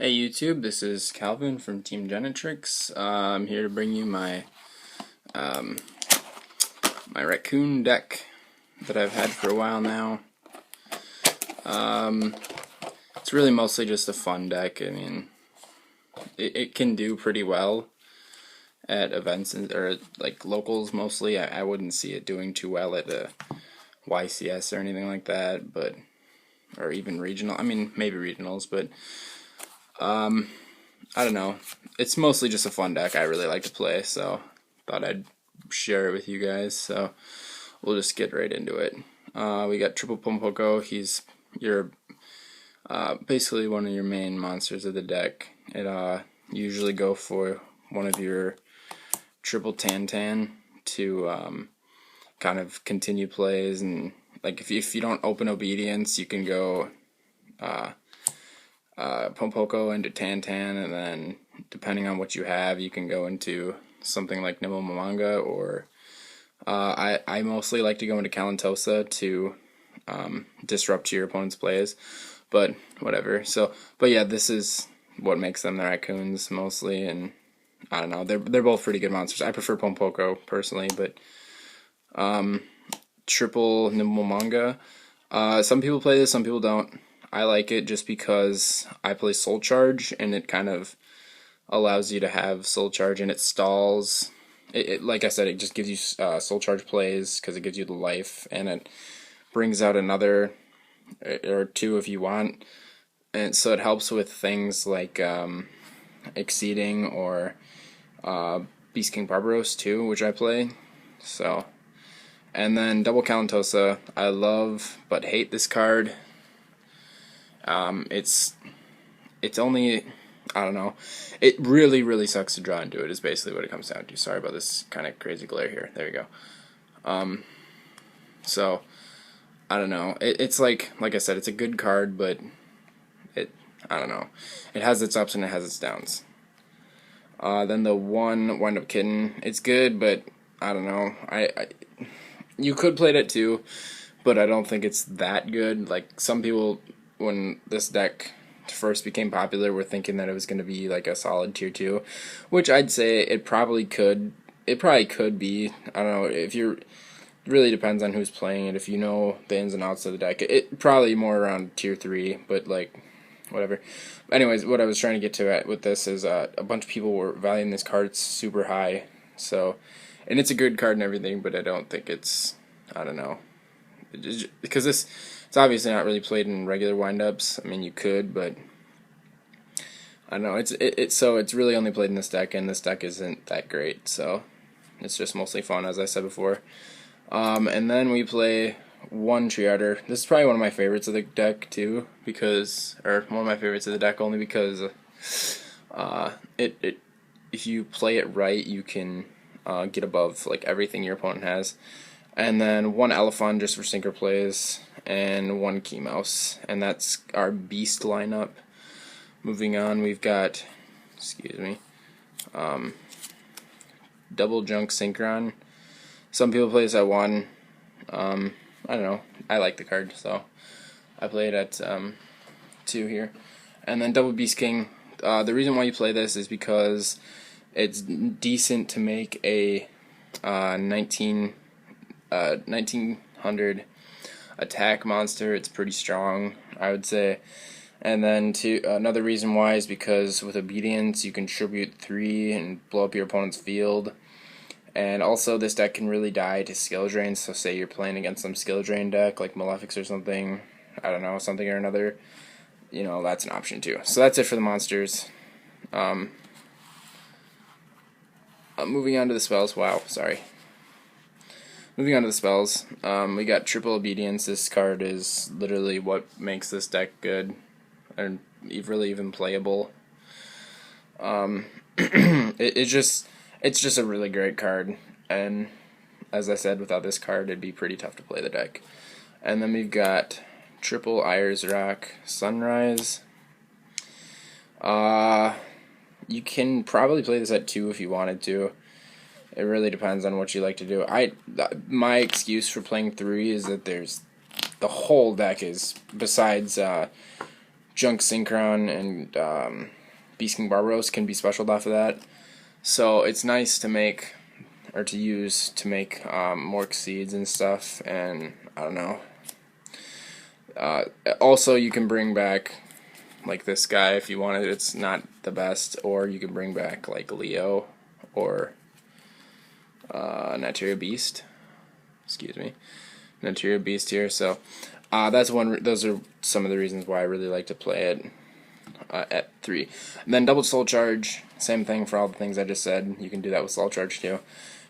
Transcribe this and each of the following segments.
Hey YouTube, this is Calvin from Team Genetrix. I'm here to bring you um, my Raccoon deck that I've had for a while now. It's really mostly just a fun deck. I mean, it can do pretty well at events or like locals mostly. I wouldn't see it doing too well at a YCS or anything like that, but or even regional. I mean, maybe regionals, but I don't know. It's mostly just a fun deck I really like to play, so thought I'd share it with you guys. So we'll just get right into it. We got Triple Pompoko. He's your basically one of your main monsters of the deck. It usually go for one of your triple Tan to kind of continue plays, and like if you don't open Obedience, you can go Pompoko into Tan, and then depending on what you have, you can go into something like Nimble Manga, or I mostly like to go into Kalantosa to disrupt your opponent's plays, but whatever. So, but yeah, this is what makes them the Raccoons mostly, and I don't know, they're both pretty good monsters. I prefer Pompoko personally, but triple Nimble Manga. Some people play this, some people don't. I like it just because I play Soul Charge, and it kind of allows you to have Soul Charge, and it stalls. Like I said, it just gives you Soul Charge plays because it gives you the life, and it brings out another or two if you want. And so it helps with things like Exceeding or Beast King Barbaros too, which I play. So, and then Double Kalantosa, I love but hate this card. It's only, I don't know, it really sucks to draw into it is basically what it comes down to. Sorry about this kind of crazy glare here. There you go. So I don't know, it's like I said, it's a good card, but I don't know, it has its ups and it has its downs. Then the one Wind Up Kitten, it's good, but I don't know, you could play it too, but I don't think it's that good. Like some people, when this deck first became popular, were thinking that it was going to be like a solid tier 2, which I'd say it probably could. It probably could be. I don't know if you're. It really depends on who's playing it. If you know the ins and outs of the deck, it probably more around tier 3. But like, whatever. Anyways, what I was trying to get to with this is a bunch of people were valuing this card super high. So, and it's a good card and everything, but I don't think it's. I don't know. Because it's obviously not really played in regular windups. I mean, you could, but I don't know. So it's really only played in this deck, and this deck isn't that great. So it's just mostly fun, as I said before. And then we play one Triarder. This is probably one of my favorites of the deck too, or one of my favorites of the deck only because if you play it right, you can get above like everything your opponent has. And then one Elephant just for sinker plays, and one Key Mouse, and that's our beast lineup. Moving on, we've got, Double Junk Synchron. Some people play this at 1. I don't know. I like the card, so I play it at 2 here. And then Double Beast King. The reason why you play this is because it's decent to make a 1900 attack monster. It's pretty strong, I would say. And then another reason why is because with Obedience you contribute 3 and blow up your opponent's field. And also this deck can really die to skill drain, so say you're playing against some skill drain deck like Malefics or something, I don't know, something or another, you know, that's an option too. So that's it for the monsters. Moving on to the spells. Wow, sorry. Moving on to the spells, we got Triple Obedience. This card is literally what makes this deck good, and really even playable. It's just a really great card, and as I said, without this card, it'd be pretty tough to play the deck. And then we've got Triple Ayers Rock Sunrise. You can probably play this at 2 if you wanted to. It really depends on what you like to do. My excuse for playing 3 is that the whole deck is, besides Junk Synchron and Beast King Barbaros can be specialed off of that. So it's nice to make, or to use to make more seeds and stuff, and I don't know. Also, you can bring back like this guy if you wanted. It's not the best, or you can bring back like Leo or Naturia Beast. Excuse me, Naturia Beast here. So that's one. Those are some of the reasons why I really like to play it at 3. And then double Soul Charge, same thing for all the things I just said. You can do that with Soul Charge too,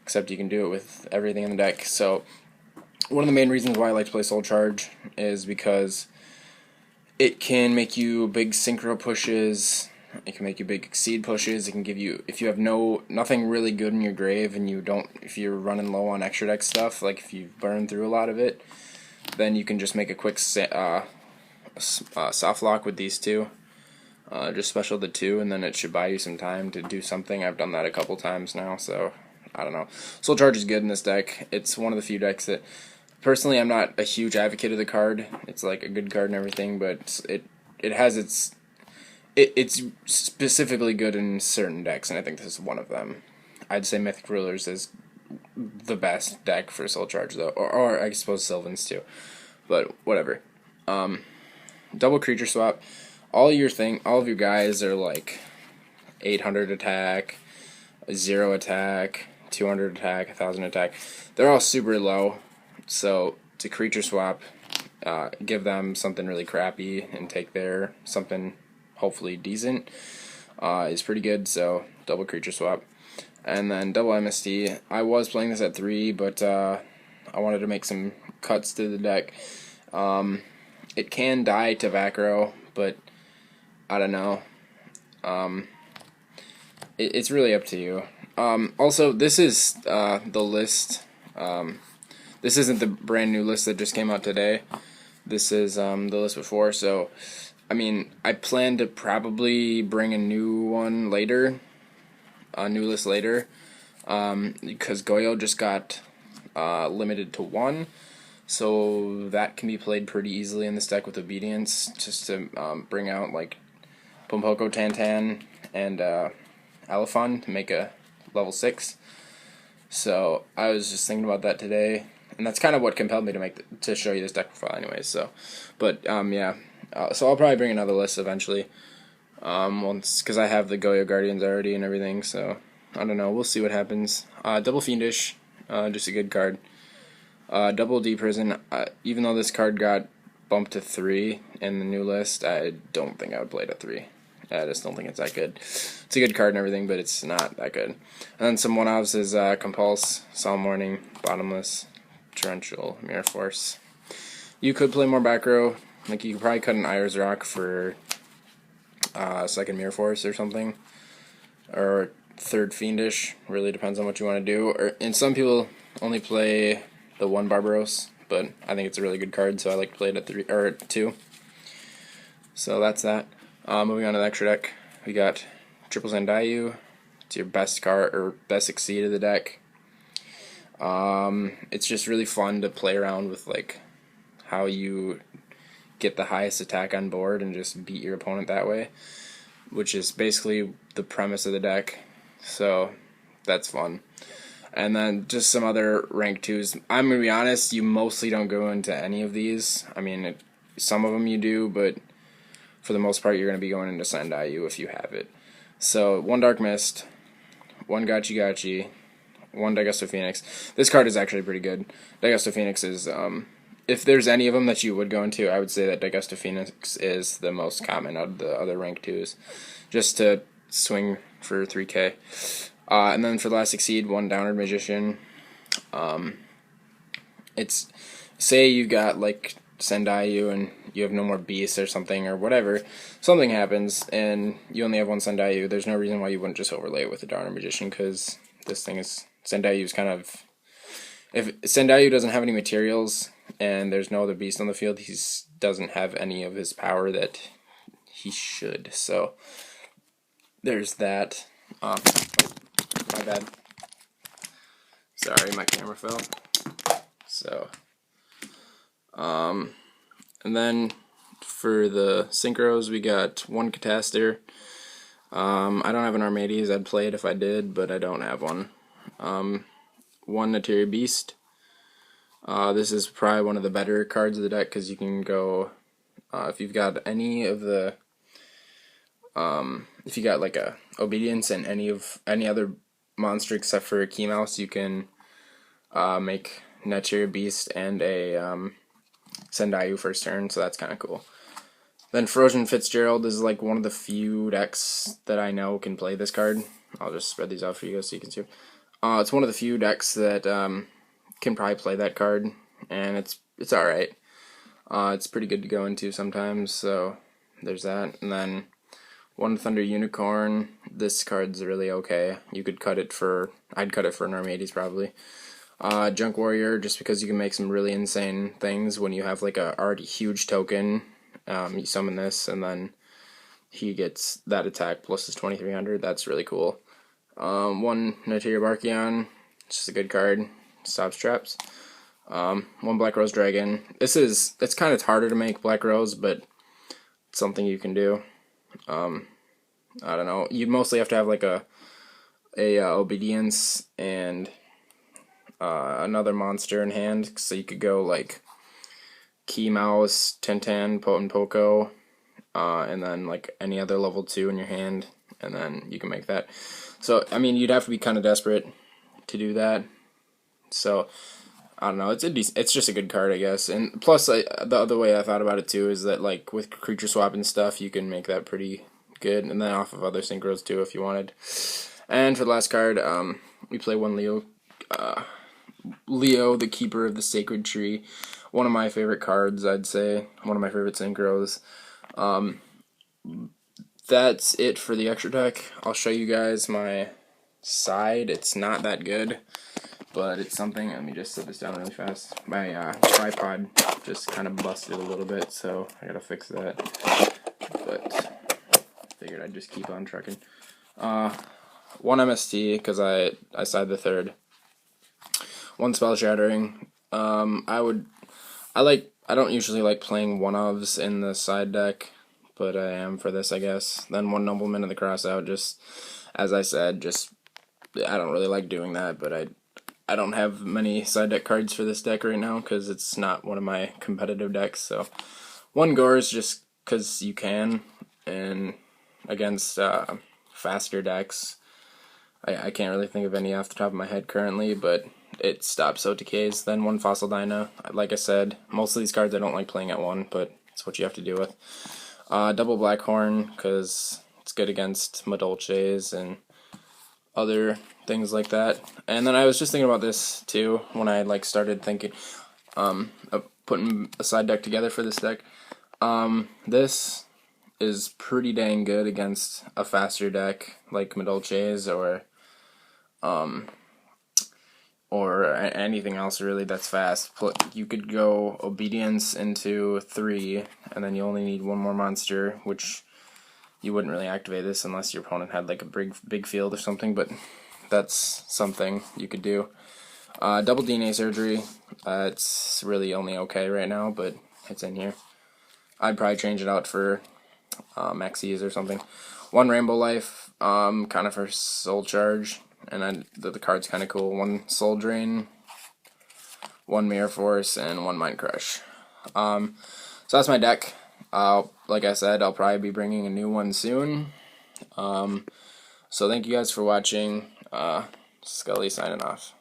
except you can do it with everything in the deck. So one of the main reasons why I like to play Soul Charge is because it can make you big synchro pushes. It can make you big exceed pushes. It can give you, if you have nothing really good in your grave, and if you're running low on extra deck stuff, like if you've burned through a lot of it, then you can just make a quick soft lock with these two. Just special the 2, and then it should buy you some time to do something. I've done that a couple times now, so I don't know. Soul Charge is good in this deck. It's one of the few decks that, personally, I'm not a huge advocate of the card. It's like a good card and everything, but it's specifically good in certain decks, and I think this is one of them. I'd say Mythic Rulers is the best deck for Soul Charge, though, or I suppose Sylvan's too, but whatever. Double creature swap. All of your guys are like 800 attack, 0 attack, 200 attack, 1000 attack. They're all super low, so to creature swap, give them something really crappy and take their something hopefully decent is pretty good. So double creature swap. And then double MST. I was playing this at 3, but I wanted to make some cuts to the deck. It can die to Vakro, but I don't know. It's really up to you. Also, this is the list. This isn't the brand new list that just came out today. This is the list before. So, I mean, I plan to probably bring a new one later. A new list later. Because Goyo just got limited to 1. So that can be played pretty easily in this deck with Obedience, just to bring out like Pompoko Tantan and Elephant to make a level 6. So I was just thinking about that today, and that's kind of what compelled me to show you this deck profile anyways. So, but yeah, so I'll probably bring another list eventually, once, because I have the Goyo Guardians already and everything. So I don't know, we'll see what happens. Double Fiendish, just a good card. Double D Prison, even though this card got bumped to 3 in the new list, I don't think I would play it at 3. I just don't think it's that good. It's a good card and everything, but it's not that good. And then some one-offs is Compulse, Solemn Warning, Bottomless, Torrential, Mirror Force. You could play more back row. Like, you could probably cut an Iris Rock for second Mirror Force or something. Or third Fiendish. Really depends on what you want to do. And some people only play the 1 Barbaros, but I think it's a really good card, so I like to play it at 3 or at 2. So that's that. Moving on to the extra deck, we got Triple Zandayu. It's your best card or best Exceed of the deck. It's just really fun to play around with like how you get the highest attack on board and just beat your opponent that way, which is basically the premise of the deck. So that's fun. And then just some other rank 2s. I'm going to be honest, you mostly don't go into any of these. I mean, some of them you do, but for the most part, you're going to be going into Zandayu if you have it. So, 1 Dark Mist, 1 Gachi Gachi, 1 Daigusto Phoenix. This card is actually pretty good. Daigusto Phoenix is, if there's any of them that you would go into, I would say that Daigusto Phoenix is the most common out of the other rank 2s. Just to swing for 3k. And then for the last Exceed, 1 Downward Magician. It's, say you got like Zandayu and you have no more beasts or something or whatever, something happens and you only have 1 Zandayu, there's no reason why you wouldn't just overlay it with a Downward Magician, because this thing is, Zandayu is kind of, if Zandayu doesn't have any materials and there's no other beast on the field, he doesn't have any of his power that he should. So there's that. My bad. Sorry, my camera fell. So, and then for the synchros, we got one Cataster. I don't have an Armades. I'd play it if I did, but I don't have one. One Materia Beast. This is probably one of the better cards of the deck because you can go, if you've got any of the, if you got like a Obedience and any other monster except for a Key Mouse, you can make Materia Beast and a Sendayu first turn, so that's kind of cool. Then Frozen Fitzgerald is like one of the few decks that I know can play this card. I'll just spread these out for you guys so you can see it. It's one of the few decks that can probably play that card, and it's alright. It's pretty good to go into sometimes, so there's that. And then one Thunder Unicorn. This card's really okay. You could cut it for, I'd cut it for an Armades probably. Junk Warrior, just because you can make some really insane things when you have like a already huge token. You summon this, and then he gets that attack plus his 2300. That's really cool. One Nateria Barkion, it's just a good card. Stops traps. One Black Rose Dragon. It's kind of harder to make Black Rose, but it's something you can do. I don't know. You mostly have to have like a Obedience and another monster in hand, so you could go like Key Mouse, Tintin, Potent Poco, and then like any other level 2 in your hand, and then you can make that. So I mean, you'd have to be kind of desperate to do that. So I don't know. It's just a good card, I guess. And plus, the other way I thought about it too is that like with creature swap and stuff, you can make that pretty good, and then off of other synchros too if you wanted. And for the last card, we play one Leo. Leo, the Keeper of the Sacred Tree. One of my favorite cards, I'd say. One of my favorite synchros. That's it for the extra deck. I'll show you guys my side. It's not that good, but it's something. Let me just set this down really fast. My tripod just kind of busted a little bit, so I gotta fix that. But figured I'd just keep on trucking. One MST, because I side the third. One Spell Shattering. I don't usually like playing one-ofs in the side deck, but I am for this, I guess. Then one Nobleman of the Crossout, just, as I said, I don't really like doing that, but I don't have many side deck cards for this deck right now, because it's not one of my competitive decks, so. One Gores, just because you can, and against faster decks. I can't really think of any off the top of my head currently, but it stops OTKs. Then one Fossil Dyna. Like I said, most of these cards I don't like playing at one, but it's what you have to deal with. Double Blackhorn, because it's good against Madolches and other things like that. And then I was just thinking about this too when I like started thinking of putting a side deck together for this deck. This is pretty dang good against a faster deck like Madolches or anything else really that's fast. You could go Obedience into 3, and then you only need one more monster, which you wouldn't really activate this unless your opponent had like a big field or something, but that's something you could do. Double DNA Surgery. It's really only okay right now, but it's in here. I'd probably change it out for Maxis or something. One Rainbow Life, kind of for Soul Charge. And the card's kind of cool. One Soul Drain, one Mirror Force, and one Mind Crush. So that's my deck. Like I said, I'll probably be bringing a new one soon. So thank you guys for watching. Scully signing off.